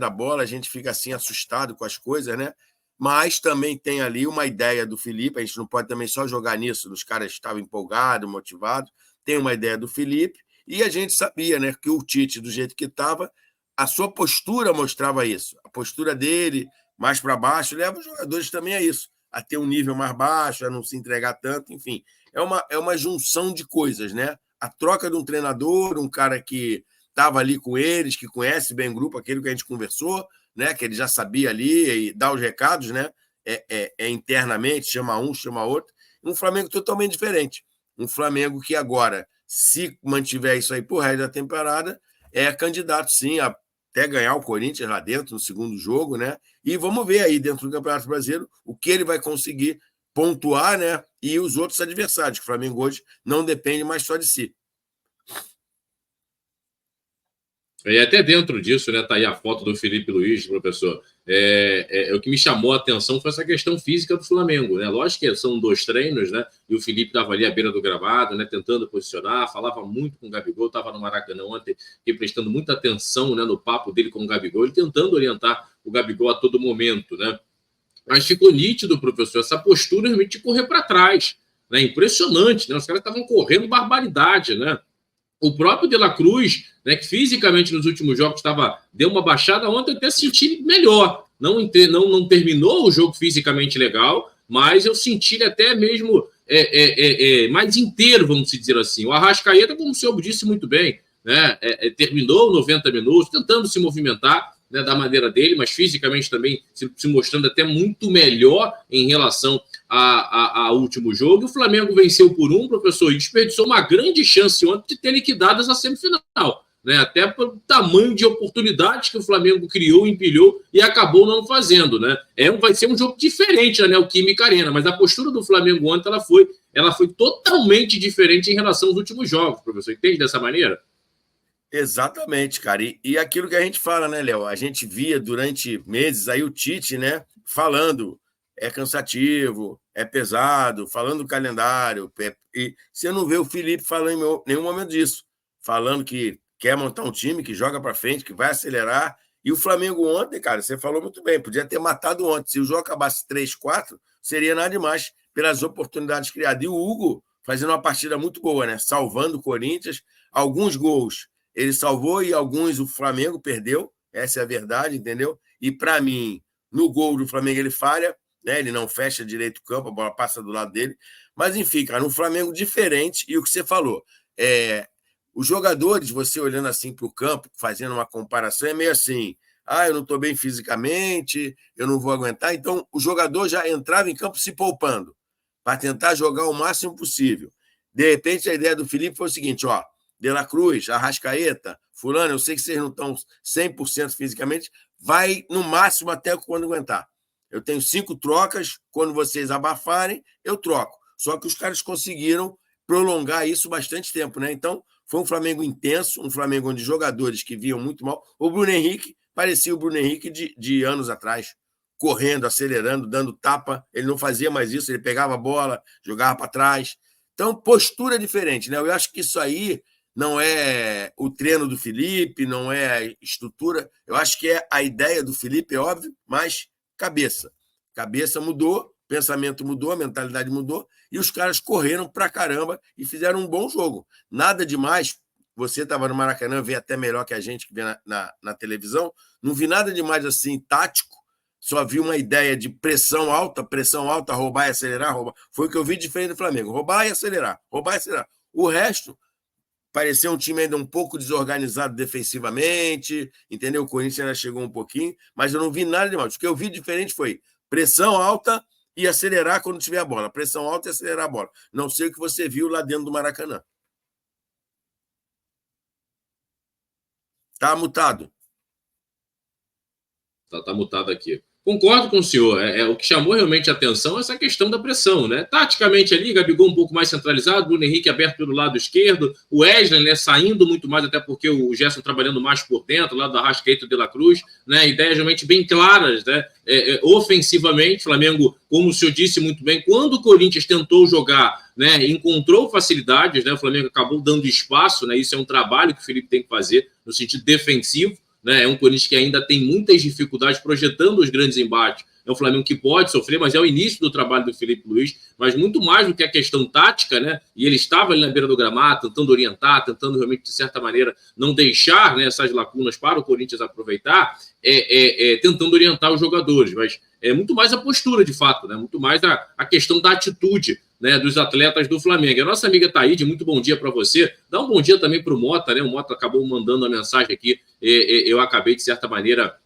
da bola, a gente fica assim assustado com as coisas, né? Mas também tem ali uma ideia do Felipe, a gente não pode também só jogar nisso, os caras estavam empolgados, motivados, tem uma ideia do Felipe, e a gente sabia, né, que o Tite, do jeito que estava, a sua postura mostrava isso, a postura dele mais para baixo leva os jogadores também a isso, a ter um nível mais baixo, a não se entregar tanto, enfim, é uma junção de coisas, né? A troca de um treinador, um cara que estava ali com eles, que conhece bem o grupo, aquele que a gente conversou, né, que ele já sabia ali e dá os recados, né, internamente, chama um, chama outro. Um Flamengo totalmente diferente. Um Flamengo que agora, se mantiver isso aí por resto da temporada, é candidato, sim, a até ganhar o Corinthians lá dentro, no segundo jogo, né? E vamos ver aí, dentro do Campeonato Brasileiro, o que ele vai conseguir pontuar, né? E os outros adversários, que o Flamengo hoje não depende mais só de si. E até dentro disso, né, tá aí a foto do Felipe Luiz, professor. O que me chamou a atenção foi essa questão física do Flamengo, né? Lógico que são 2 treinos, né? E o Felipe estava ali à beira do gramado, né? Tentando posicionar, falava muito com o Gabigol, estava no Maracanã ontem, e prestando muita atenção, né, no papo dele com o Gabigol, ele tentando orientar o Gabigol a todo momento, né? Mas ficou nítido, professor, essa postura realmente de correr para trás, né? Impressionante, né? Os caras estavam correndo barbaridade, né? O próprio De La Cruz, né, que fisicamente nos últimos jogos deu uma baixada, ontem eu até senti melhor. Não terminou o jogo fisicamente legal, mas eu senti ele até mesmo mais inteiro, vamos dizer assim. O Arrascaeta, como o senhor disse muito bem, né, terminou 90 minutos, tentando se movimentar, né, da maneira dele, mas fisicamente também se mostrando até muito melhor em relação ao último jogo. E o Flamengo venceu por 1, professor, e desperdiçou uma grande chance ontem de ter liquidado essa semifinal, né? Até pelo tamanho de oportunidades que o Flamengo criou, empilhou e acabou não fazendo, né? Vai ser um jogo diferente na Neoquímica Arena, mas a postura do Flamengo ontem ela foi totalmente diferente em relação aos últimos jogos, professor. Entende dessa maneira? Exatamente, cara. E aquilo que a gente fala, né, Léo? A gente via durante meses aí o Tite, né, falando é cansativo, é pesado, falando do calendário. E você não vê o Felipe falando em nenhum momento disso. Falando que quer montar um time, que joga para frente, que vai acelerar. E o Flamengo ontem, cara, você falou muito bem, podia ter matado ontem. Se o jogo acabasse 3-4, seria nada demais pelas oportunidades criadas. E o Hugo fazendo uma partida muito boa, né? Salvando o Corinthians. Alguns gols ele salvou e alguns o Flamengo perdeu. Essa é a verdade, entendeu? E para mim, no gol do Flamengo ele falha, né? Ele não fecha direito o campo, a bola passa do lado dele. Mas, enfim, cara, um Flamengo diferente. E o que você falou, os jogadores, você olhando assim para o campo, fazendo uma comparação, é meio assim, eu não estou bem fisicamente, eu não vou aguentar. Então, o jogador já entrava em campo se poupando para tentar jogar o máximo possível. De repente, a ideia do Felipe foi o seguinte, De La Cruz, Arrascaeta, fulano, eu sei que vocês não estão 100% fisicamente, vai no máximo até quando aguentar. Eu tenho 5 trocas, quando vocês abafarem, eu troco. Só que os caras conseguiram prolongar isso bastante tempo, né? Então, foi um Flamengo intenso, um Flamengo onde jogadores que viam muito mal. O Bruno Henrique parecia o Bruno Henrique de anos atrás, correndo, acelerando, dando tapa. Ele não fazia mais isso, ele pegava a bola, jogava para trás. Então, postura diferente, né? Eu acho que isso aí não é o treino do Felipe, não é a estrutura. Eu acho que é a ideia do Felipe, é óbvio, mas cabeça. Cabeça mudou, pensamento mudou, a mentalidade mudou, e os caras correram pra caramba e fizeram um bom jogo. Nada demais. Você estava no Maracanã, vê até melhor que a gente que vê na televisão. Não vi nada demais assim, tático. Só vi uma ideia de pressão alta, roubar e acelerar. Roubar. Foi o que eu vi diferente do Flamengo. Roubar e acelerar, roubar e acelerar. O resto pareceu um time ainda um pouco desorganizado defensivamente, entendeu? O Corinthians ainda chegou um pouquinho, mas eu não vi nada demais. O que eu vi diferente foi pressão alta e acelerar quando tiver a bola. Pressão alta e acelerar a bola. Não sei o que você viu lá dentro do Maracanã. Tá mutado. Tá mutado aqui. Concordo com o senhor. O que chamou realmente a atenção é essa questão da pressão, né? Taticamente ali, Gabigol um pouco mais centralizado, Bruno Henrique aberto pelo lado esquerdo, o Wesley, né, saindo muito mais, até porque o Gerson trabalhando mais por dentro, lá do Arrascaeta e De La Cruz, né? Ideias realmente bem claras, né? Ofensivamente, Flamengo, como o senhor disse muito bem, quando o Corinthians tentou jogar, né, encontrou facilidades, né? O Flamengo acabou dando espaço, né? Isso é um trabalho que o Felipe tem que fazer no sentido defensivo, né? É um Corinthians que ainda tem muitas dificuldades projetando os grandes embates. É um Flamengo que pode sofrer, mas é o início do trabalho do Felipe Luiz, mas muito mais do que a questão tática, né? E ele estava ali na beira do gramado, tentando orientar, tentando realmente, de certa maneira, não deixar, né, essas lacunas para o Corinthians aproveitar, tentando orientar os jogadores, mas é muito mais a postura, de fato, né? Muito mais a questão da atitude, né, dos atletas do Flamengo. A nossa amiga Taíde, muito bom dia para você. Dá um bom dia também para o Mota, né? O Mota acabou mandando a mensagem aqui, eu acabei, de certa maneira,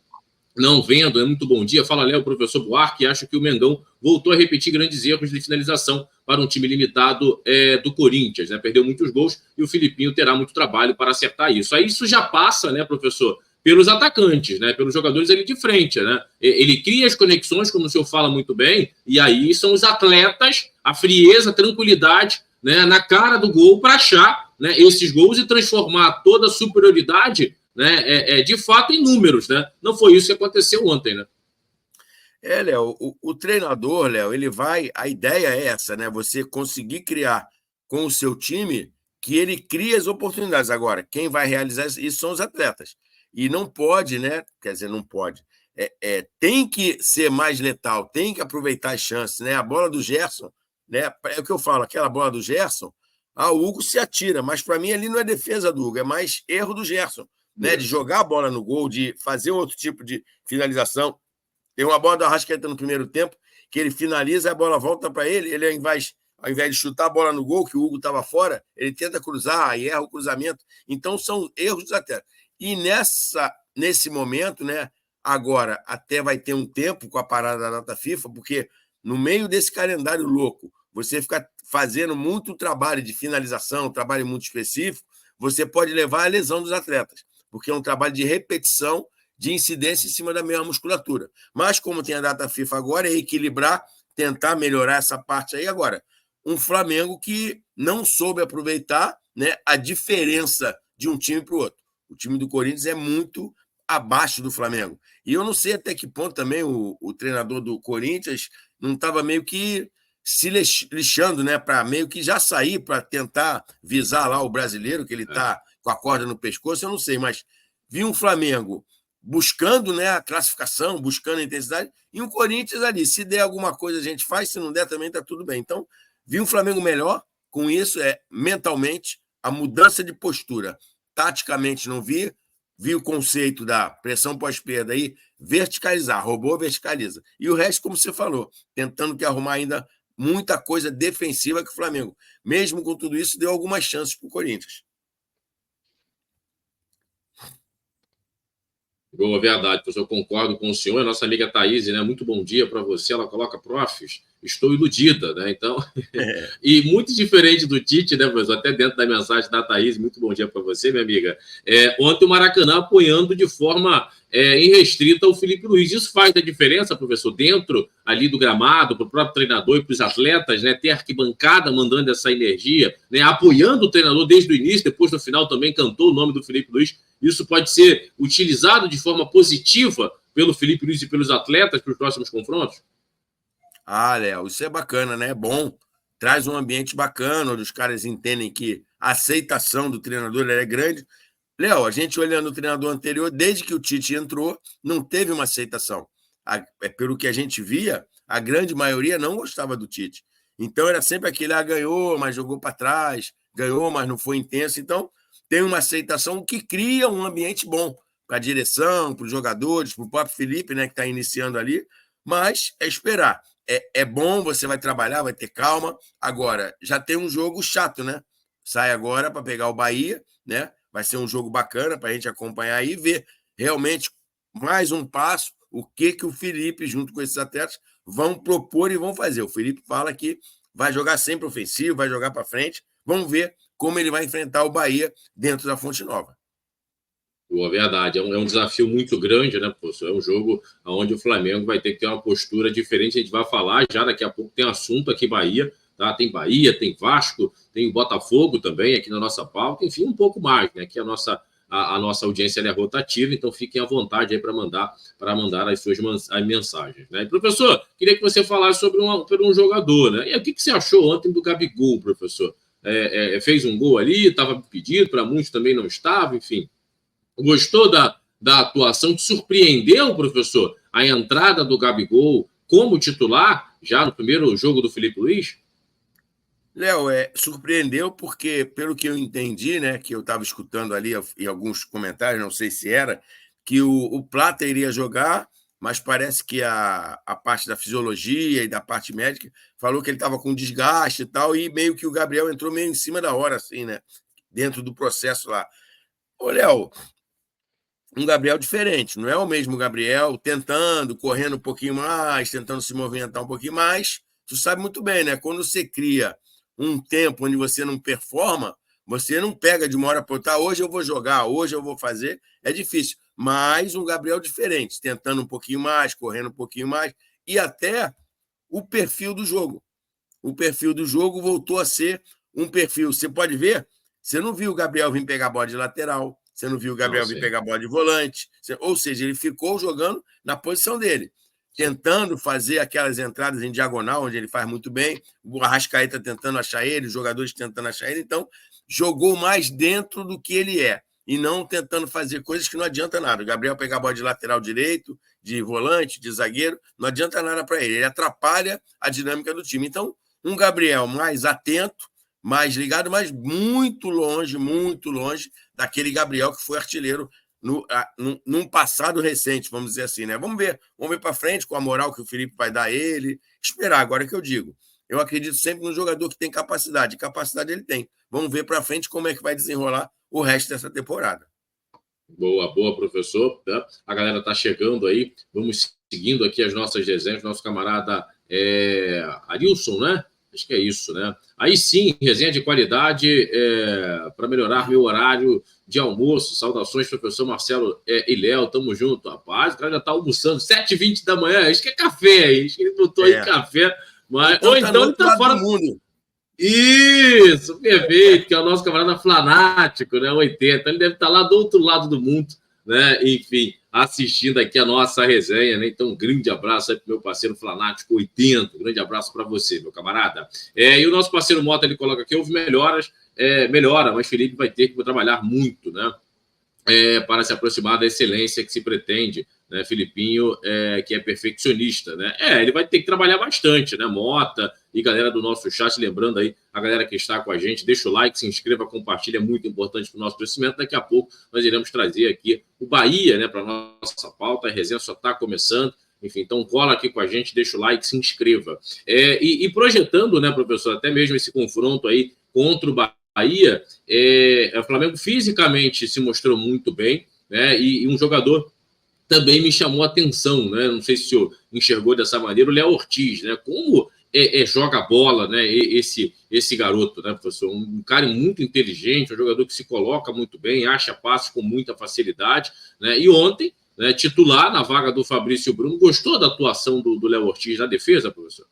não vendo, é muito bom dia. Fala, Léo, professor Buarque, acho que o Mengão voltou a repetir grandes erros de finalização para um time limitado do Corinthians, né? Perdeu muitos gols e o Filipinho terá muito trabalho para acertar isso. Aí isso já passa, né, professor, pelos atacantes, né, pelos jogadores ali de frente, né? Ele cria as conexões, como o senhor fala muito bem, e aí são os atletas, a frieza, a tranquilidade, né, na cara do gol para achar, né, esses gols e transformar toda a superioridade, né, de fato, em números, né? Não foi isso que aconteceu ontem, né? Léo, o treinador, Léo, ele vai. A ideia é essa, né? Você conseguir criar com o seu time que ele cria as oportunidades. Agora, quem vai realizar isso são os atletas. E não pode, né? Quer dizer, não pode. Tem que ser mais letal, tem que aproveitar as chances, né? A bola do Gerson, né? É o que eu falo, aquela bola do Gerson, o Hugo se atira, mas para mim ali não é defesa do Hugo, é mais erro do Gerson, né? De jogar a bola no gol, de fazer outro tipo de finalização. Tem uma bola do Arrascaeta no primeiro tempo, que ele finaliza, a bola volta para ele, ele ao invés de chutar a bola no gol, que o Hugo estava fora, ele tenta cruzar e erra o cruzamento. Então, são erros dos atletas. E nesse momento, né, agora até vai ter um tempo com a parada da data FIFA, porque no meio desse calendário louco, você ficar fazendo muito trabalho de finalização, trabalho muito específico, você pode levar à lesão dos atletas, porque é um trabalho de repetição, de incidência em cima da mesma musculatura. Mas, como tem a data FIFA agora, é equilibrar, tentar melhorar essa parte aí. Agora, um Flamengo que não soube aproveitar, né, a diferença de um time para o outro. O time do Corinthians é muito abaixo do Flamengo. E eu não sei até que ponto também o treinador do Corinthians não estava meio que se lixando, né, para meio que já sair para tentar visar lá o brasileiro, que ele está com a corda no pescoço, eu não sei, mas vi um Flamengo buscando, né, a classificação, buscando a intensidade, e o Corinthians ali, se der alguma coisa a gente faz, se não der também está tudo bem. Então, vi um Flamengo melhor, com isso mentalmente, a mudança de postura. Taticamente não vi o conceito da pressão pós-perda aí, verticalizar, robô verticaliza. E o resto, como você falou, tentando que arrumar ainda muita coisa defensiva que o Flamengo, mesmo com tudo isso, deu algumas chances para o Corinthians. Boa, verdade, professor, eu concordo com o senhor. A nossa amiga Thaís, né? Muito bom dia para você. Ela coloca, profs, estou iludida, né? Então, e muito diferente do Tite, né, professor? Até dentro da mensagem da Thaís, muito bom dia para você, minha amiga. Ontem o Maracanã apoiando de forma irrestrita o Felipe Luiz. Isso faz a diferença, professor, dentro ali do gramado, para o próprio treinador e para os atletas, né? Ter arquibancada mandando essa energia, né? Apoiando o treinador desde o início, depois no final também cantou o nome do Felipe Luiz. Isso pode ser utilizado de forma positiva pelo Felipe Luiz e pelos atletas para os próximos confrontos? Léo, isso é bacana, né? É bom. Traz um ambiente bacana, onde os caras entendem que a aceitação do treinador é grande. Léo, a gente olhando o treinador anterior, desde que o Tite entrou, não teve uma aceitação. Pelo que a gente via, a grande maioria não gostava do Tite. Então era sempre aquele, ganhou, mas jogou para trás, ganhou, mas não foi intenso. Então tem uma aceitação que cria um ambiente bom para a direção, para os jogadores, para o próprio Felipe, né, que está iniciando ali. Mas é esperar. É bom, você vai trabalhar, vai ter calma. Agora, já tem um jogo chato, né? Sai agora para pegar o Bahia, né? Vai ser um jogo bacana para a gente acompanhar aí e ver realmente mais um passo, o que o Felipe, junto com esses atletas, vão propor e vão fazer. O Felipe fala que vai jogar sempre ofensivo, vai jogar para frente. Vamos ver como ele vai enfrentar o Bahia dentro da Fonte Nova. Boa, verdade. É um desafio muito grande, né, professor? É um jogo onde o Flamengo vai ter que ter uma postura diferente. A gente vai falar já daqui a pouco. Tem assunto aqui Bahia, tá? Tem Bahia, tem Vasco, tem Botafogo também aqui na nossa pauta. Enfim, um pouco mais, né? Que a nossa audiência é rotativa, então fiquem à vontade aí para mandar as suas mensagens, né? E, professor, queria que você falasse sobre um jogador, né? E o que você achou ontem do Gabigol, professor? Fez um gol ali, estava pedido, para muitos também não estava, enfim. Gostou da atuação, te surpreendeu, professor, a entrada do Gabigol como titular, já no primeiro jogo do Filipe Luís? Léo, surpreendeu porque, pelo que eu entendi, né, que eu estava escutando ali em alguns comentários, não sei se era, que o Plata iria jogar, mas parece que a parte da fisiologia e da parte médica falou que ele estava com desgaste e tal, e meio que o Gabriel entrou meio em cima da hora, assim, né, dentro do processo lá. Ô, Léo, um Gabriel diferente, não é o mesmo Gabriel tentando, correndo um pouquinho mais, tentando se movimentar um pouquinho mais. Tu sabe muito bem, né? Quando você cria um tempo onde você não performa, você não pega de uma hora para outra, hoje eu vou jogar, hoje eu vou fazer, é difícil. Mas um Gabriel diferente, tentando um pouquinho mais, correndo um pouquinho mais, e até o perfil do jogo. O perfil do jogo voltou a ser um perfil. Você pode ver, você não viu o Gabriel vir pegar a bola de lateral, você não viu o Não, Gabriel vir sim. pegar a bola de volante, ou seja, ele ficou jogando na posição dele, Sim. tentando fazer aquelas entradas em diagonal, onde ele faz muito bem, o Arrascaeta tentando achar ele, os jogadores tentando achar ele, então jogou mais dentro do que ele é, e não tentando fazer coisas que não adianta nada. O Gabriel pegar a bola de lateral direito, de volante, de zagueiro, não adianta nada para ele atrapalha a dinâmica do time. Então, um Gabriel mais atento, mais ligado, mas muito longe daquele Gabriel que foi artilheiro num passado recente, vamos dizer assim, né? Vamos ver para frente com a moral que o Felipe vai dar a ele. Esperar, agora que eu digo. Eu acredito sempre no jogador que tem capacidade. Capacidade ele tem. Vamos ver para frente como é que vai desenrolar o resto dessa temporada. Boa, boa, professor. Tá? A galera está chegando aí. Vamos seguindo aqui as nossas resenhas. Nosso camarada Arilson, né? Acho que é isso, né? Aí sim, resenha de qualidade para melhorar meu horário de almoço. Saudações, professor Marcelo e Léo. Tamo junto, rapaz. O cara já tá almoçando 7h20 da manhã. Acho que é café aí. Acho que ele botou aí café. Mas... Então, Ou tá no então ele outro tá lado fora do mundo. Isso, perfeito, que é o nosso camarada fanático, né? 80. Ele deve estar lá do outro lado do mundo, né? Enfim, assistindo aqui a nossa resenha, né? Então, um grande abraço aí pro meu parceiro fanático 80. Grande abraço para você, meu camarada. E o nosso parceiro Mota, ele coloca aqui: houve melhoras, melhora, mas Felipe vai ter que trabalhar muito, né? Para se aproximar da excelência que se pretende, né? Filipinho, que é perfeccionista, né? Ele vai ter que trabalhar bastante, né? Mota e galera do nosso chat, lembrando aí, a galera que está com a gente, deixa o like, se inscreva, compartilha, é muito importante para o nosso crescimento. Daqui a pouco nós iremos trazer aqui o Bahia, né, para a nossa pauta. A resenha só está começando. Enfim, então cola aqui com a gente, deixa o like, se inscreva. E projetando, né, professor, até mesmo esse confronto aí contra o Bahia, o Flamengo fisicamente se mostrou muito bem, né? E um jogador também me chamou a atenção, né? Não sei se o senhor enxergou dessa maneira, o Léo Ortiz, né? Como joga bola, né? Esse garoto, né, professor? Um cara muito inteligente, um jogador que se coloca muito bem, acha passes com muita facilidade, né? E ontem, né, titular na vaga do Fabrício Bruno, gostou da atuação do Léo Ortiz na defesa, professor?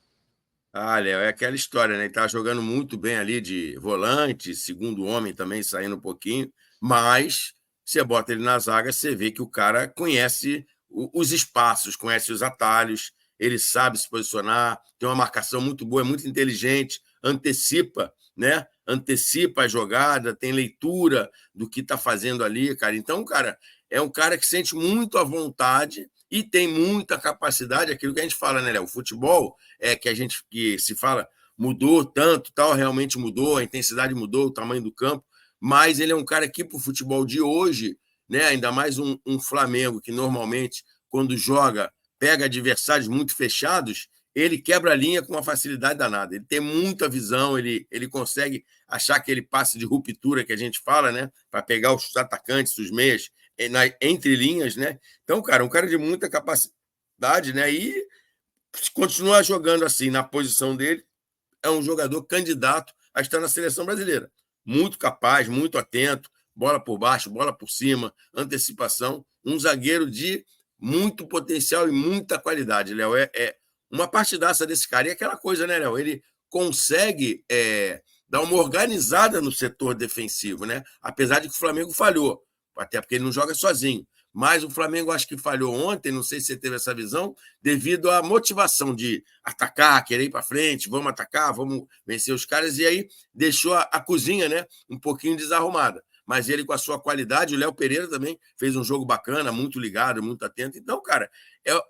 Léo, é aquela história, né? Ele tá jogando muito bem ali de volante, segundo homem também, saindo um pouquinho, mas você bota ele na zaga, você vê que o cara conhece os espaços, conhece os atalhos, ele sabe se posicionar, tem uma marcação muito boa, é muito inteligente, antecipa, né? Antecipa a jogada, tem leitura do que está fazendo ali, cara. Então, cara, é um cara que sente muito à vontade e tem muita capacidade, aquilo que a gente fala, né, Léo? O futebol que a gente que se fala mudou tanto, tal, realmente mudou, a intensidade mudou, o tamanho do campo, mas ele é um cara que, para o futebol de hoje, né, ainda mais um Flamengo que normalmente, quando joga, pega adversários muito fechados, ele quebra a linha com uma facilidade danada. Ele tem muita visão, ele consegue achar aquele passe de ruptura que a gente fala, né, para pegar os atacantes, os meias, entre linhas, né? Então, cara, um cara de muita capacidade, né? E se continuar jogando assim na posição dele, é um jogador candidato a estar na seleção brasileira. Muito capaz, muito atento, bola por baixo, bola por cima, antecipação. Um zagueiro de muito potencial e muita qualidade, Léo. É uma partidaça desse cara. E aquela coisa, né, Léo? Ele consegue dar uma organizada no setor defensivo, né? Apesar de que o Flamengo falhou, até porque ele não joga sozinho. Mas o Flamengo acho que falhou ontem, não sei se você teve essa visão, devido à motivação de atacar, querer ir para frente, vamos atacar, vamos vencer os caras, e aí deixou a cozinha, né, um pouquinho desarrumada. mas ele com a sua qualidade, o Léo Pereira também fez um jogo bacana, muito ligado, muito atento. Então, cara,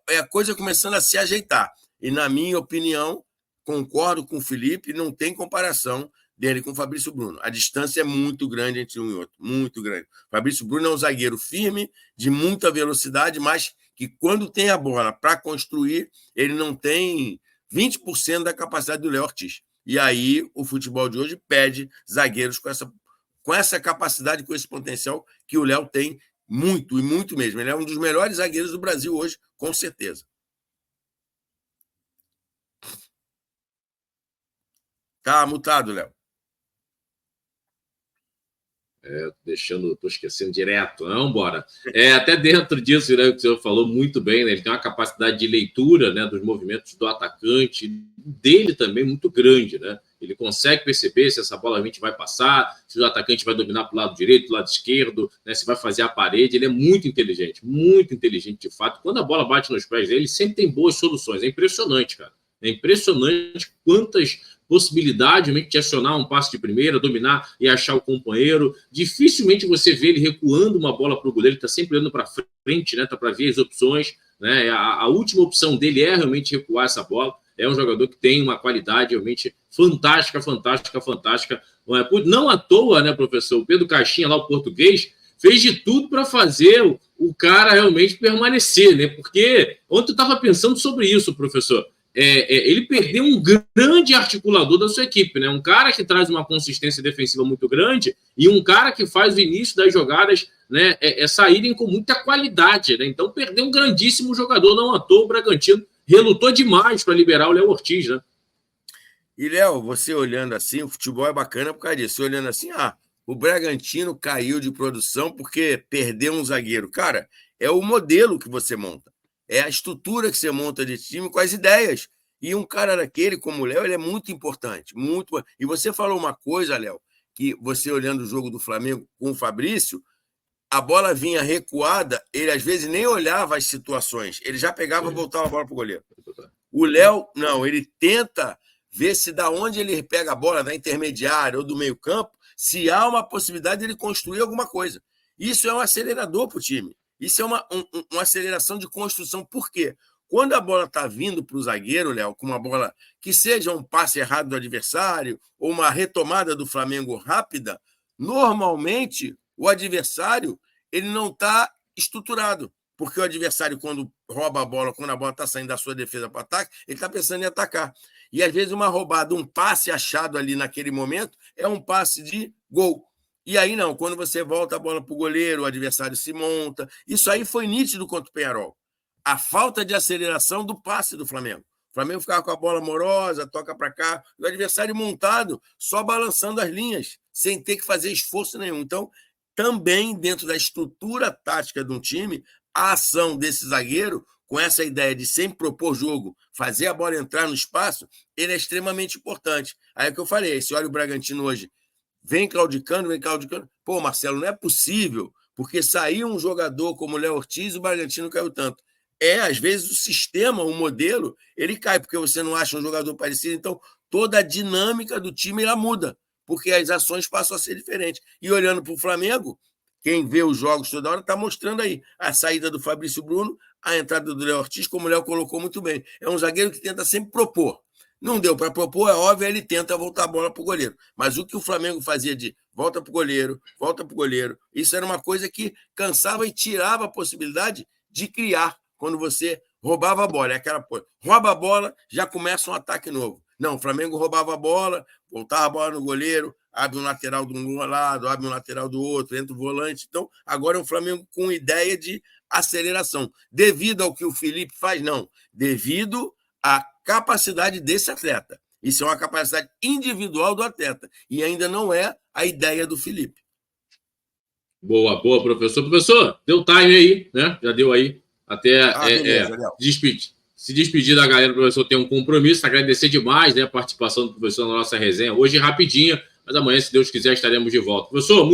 é a coisa começando a se ajeitar. E, na minha opinião, concordo com o Felipe, não tem comparação dele com o Fabrício Bruno. A distância é muito grande entre um e outro, muito grande. O Fabrício Bruno é um zagueiro firme, de muita velocidade, mas que quando tem a bola para construir, ele não tem 20% da capacidade do Léo Ortiz. E aí o futebol de hoje pede zagueiros com essa capacidade, com esse potencial que o Léo tem muito, e muito mesmo. Ele é um dos melhores zagueiros do Brasil hoje, com certeza. Tá mutado, Léo. Tô esquecendo direto. Não, bora. Até dentro disso, né, que o senhor falou muito bem, né, ele tem uma capacidade de leitura, né, dos movimentos do atacante, dele também muito grande, né? Ele consegue perceber se essa bola realmente vai passar, se o atacante vai dominar para o lado direito, para o lado esquerdo, né, se vai fazer a parede. Ele é muito inteligente de fato. Quando a bola bate nos pés dele, ele sempre tem boas soluções. É impressionante, cara. É impressionante quantas possibilidades de acionar um passe de primeira, dominar e achar o companheiro. Dificilmente você vê ele recuando uma bola para o goleiro, ele está sempre olhando para frente, né? Tá para ver as opções. Né? A última opção dele é realmente recuar essa bola. É um jogador que tem uma qualidade realmente fantástica. Não à toa, né, professor? O Pedro Caixinha, lá o português, fez de tudo para fazer o cara realmente permanecer, né? Porque ontem eu estava pensando sobre isso, professor. Ele perdeu um grande articulador da sua equipe, né? Um cara que traz uma consistência defensiva muito grande e um cara que faz o início das jogadas, né, saírem com muita qualidade, né? Então perdeu um grandíssimo jogador, não à toa. O Bragantino relutou demais para liberar o Léo Ortiz, né? E, Léo, você olhando assim, o futebol é bacana por causa disso. Você olhando assim, o Bragantino caiu de produção porque perdeu um zagueiro. Cara, é o modelo que você monta. É a estrutura que você monta de time com as ideias. E um cara daquele, como o Léo, ele é muito importante. Muito. E você falou uma coisa, Léo, que você olhando o jogo do Flamengo com o Fabrício, a bola vinha recuada, ele às vezes nem olhava as situações. Ele já pegava e voltava a bola para o goleiro. O Léo, não, ele tenta ver se da onde ele pega a bola, da intermediária ou do meio campo, se há uma possibilidade de ele construir alguma coisa. Isso é um acelerador para o time. Isso é uma aceleração de construção. Por quê? Quando a bola está vindo para o zagueiro, Léo, com uma bola que seja um passe errado do adversário ou uma retomada do Flamengo rápida, normalmente o adversário ele não está estruturado. Porque o adversário, quando rouba a bola, quando a bola está saindo da sua defesa para o ataque, ele está pensando em atacar. E às vezes uma roubada, um passe achado ali naquele momento, é um passe de gol. E aí não, quando você volta a bola para o goleiro, o adversário se monta. Isso aí foi nítido contra o Peñarol. A falta de aceleração do passe do Flamengo. O Flamengo ficava com a bola morosa, toca para cá, o adversário montado, só balançando as linhas, sem ter que fazer esforço nenhum. Então, também dentro da estrutura tática de um time, a ação desse zagueiro, com essa ideia de sempre propor jogo, fazer a bola entrar no espaço, ele é extremamente importante. Aí é o que eu falei, se olha o Bragantino hoje, vem claudicando. Pô, Marcelo, não é possível, porque saiu um jogador como o Léo Ortiz, o Bragantino caiu tanto. Às vezes o sistema, o modelo, ele cai, porque você não acha um jogador parecido, então toda a dinâmica do time ela muda, porque as ações passam a ser diferentes. E olhando para o Flamengo, quem vê os jogos toda hora está mostrando aí a saída do Fabrício Bruno, a entrada do Léo Ortiz, como o Léo colocou muito bem. É um zagueiro que tenta sempre propor. Não deu para propor, é óbvio, ele tenta voltar a bola para o goleiro. Mas o que o Flamengo fazia de volta para o goleiro, isso era uma coisa que cansava e tirava a possibilidade de criar quando você roubava a bola. É aquela coisa, rouba a bola, já começa um ataque novo. Não, o Flamengo roubava a bola, voltava a bola no goleiro, abre um lateral de um lado, abre um lateral do outro, entra o volante. Então, agora é um Flamengo com ideia de aceleração. Devido ao que o Felipe faz? Não. Devido à capacidade desse atleta. Isso é uma capacidade individual do atleta. E ainda não é a ideia do Felipe. Boa, professor. Professor, deu time aí, né? Já deu aí. Até se despedir da galera, o professor tem um compromisso. Agradecer demais, né, a participação do professor na nossa resenha. Hoje rapidinha, mas amanhã, se Deus quiser, estaremos de volta. Professor, muito